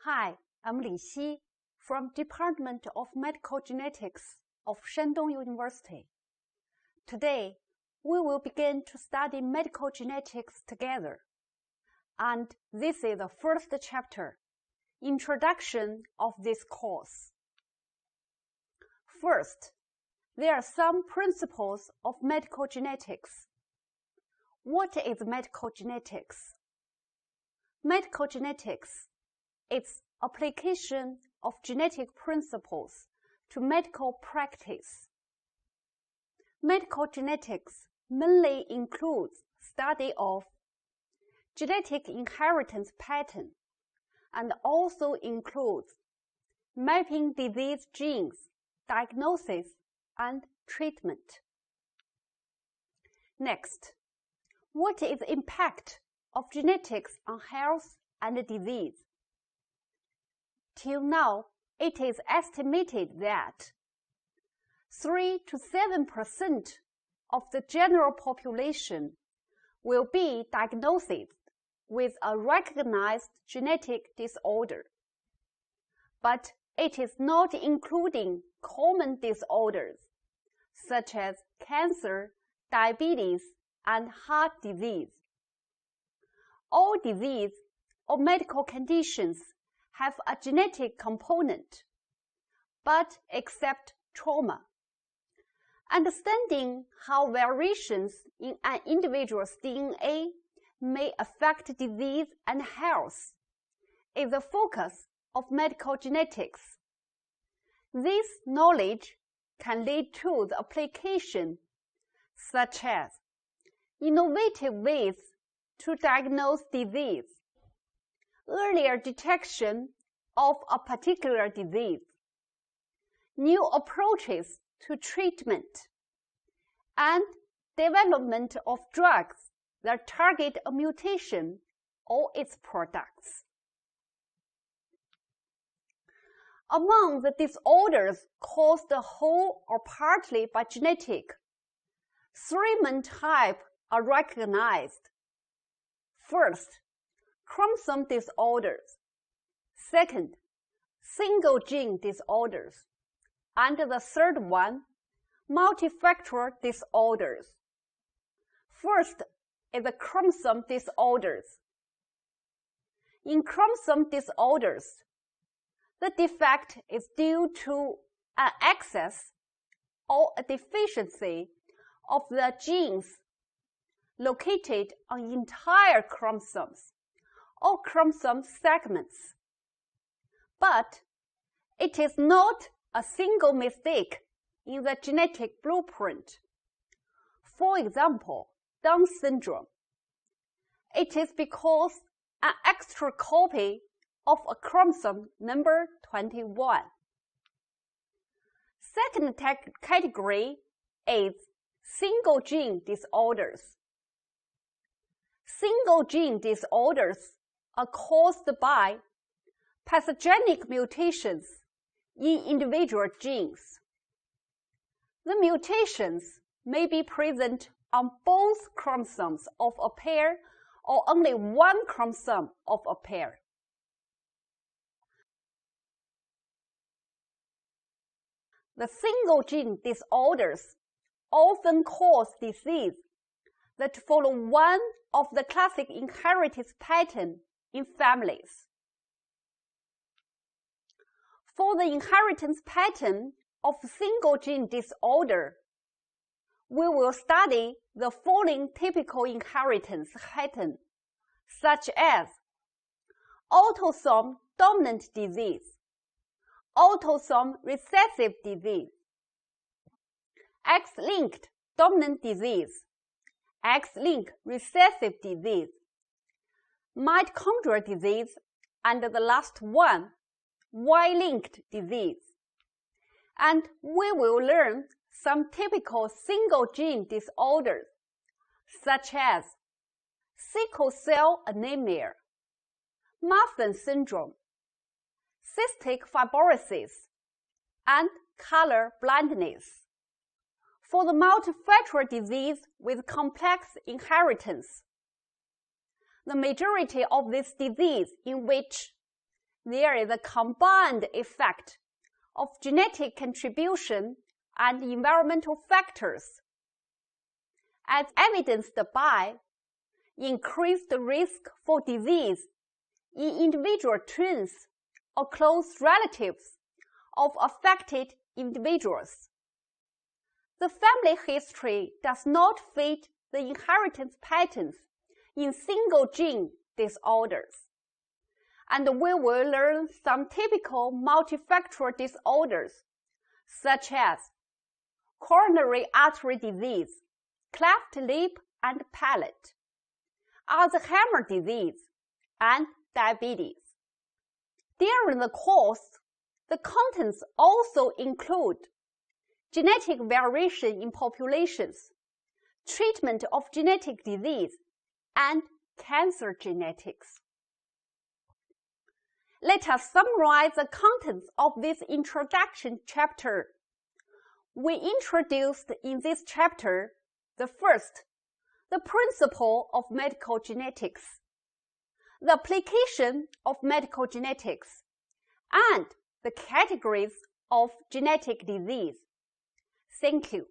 Hi, I'm Li Xi from Department of Medical Genetics of Shandong University. Today, we will begin to study medical genetics together. And this is the first chapter, Introduction of this course. First, there are some principles of medical genetics. What is medical genetics? Medical genetics is application of genetic principles to medical practice. Medical genetics mainly includes study of genetic inheritance pattern and also includes mapping disease genes, diagnosis, and treatment. Next, what is the impact of genetics on health and disease? Till now, it is estimated that 3 to 7% of the general population will be diagnosed with a recognized genetic disorder. But it is not including common disorders such as cancer, diabetes, and heart disease. All disease or medical conditions have a genetic component, but except trauma. Understanding how variations in an individual's DNA may affect disease and health is the focus of medical genetics. This knowledge can lead to the application such as innovative ways to diagnose disease, earlier detection of a particular disease, new approaches to treatment, and development of drugs that target a mutation or its products. Among the disorders caused whole or partly by genetic, 3 main types are recognized. First, chromosome disorders. Second, single gene disorders. And the third one, multifactor disorders. First is the chromosome disorders. In chromosome disorders, the defect is due to an excess or a deficiency of the genes located on entire chromosomes or chromosome segments. But it is not a single mistake in the genetic blueprint. For example, Down syndrome. It is because an extra copy of a chromosome number 21. Second category is single gene disorders. Single gene disorders are caused by pathogenic mutations in individual genes. The mutations may be present on both chromosomes of a pair or only one chromosome of a pair. The single gene disorders often cause disease that follow one of the classic inheritance patterns in families. For the inheritance pattern of single gene disorder, we will study the following typical inheritance pattern, such as autosomal dominant disease, autosomal recessive disease, X-linked dominant disease, X-linked recessive disease, mitochondrial disease, and the last one, Y-linked disease. And we will learn some typical single gene disorders, such as sickle cell anemia, Marfan syndrome, cystic fibrosis, and color blindness. For the multifactorial disease with complex inheritance, the majority of this disease in which there is a combined effect of genetic contribution and environmental factors, as evidenced by increased risk for disease in individual twins or close relatives of affected individuals. The family history does not fit the inheritance patterns in single gene disorders, and we will learn some typical multifactorial disorders such as coronary artery disease, cleft lip and palate, Alzheimer's disease, and diabetes. During the course, the contents also include genetic variation in populations, treatment of genetic disease, and cancer genetics. Let us summarize the contents of this introduction chapter. We introduced in this chapter the principle of medical genetics, the application of medical genetics, and the categories of genetic disease. Thank you.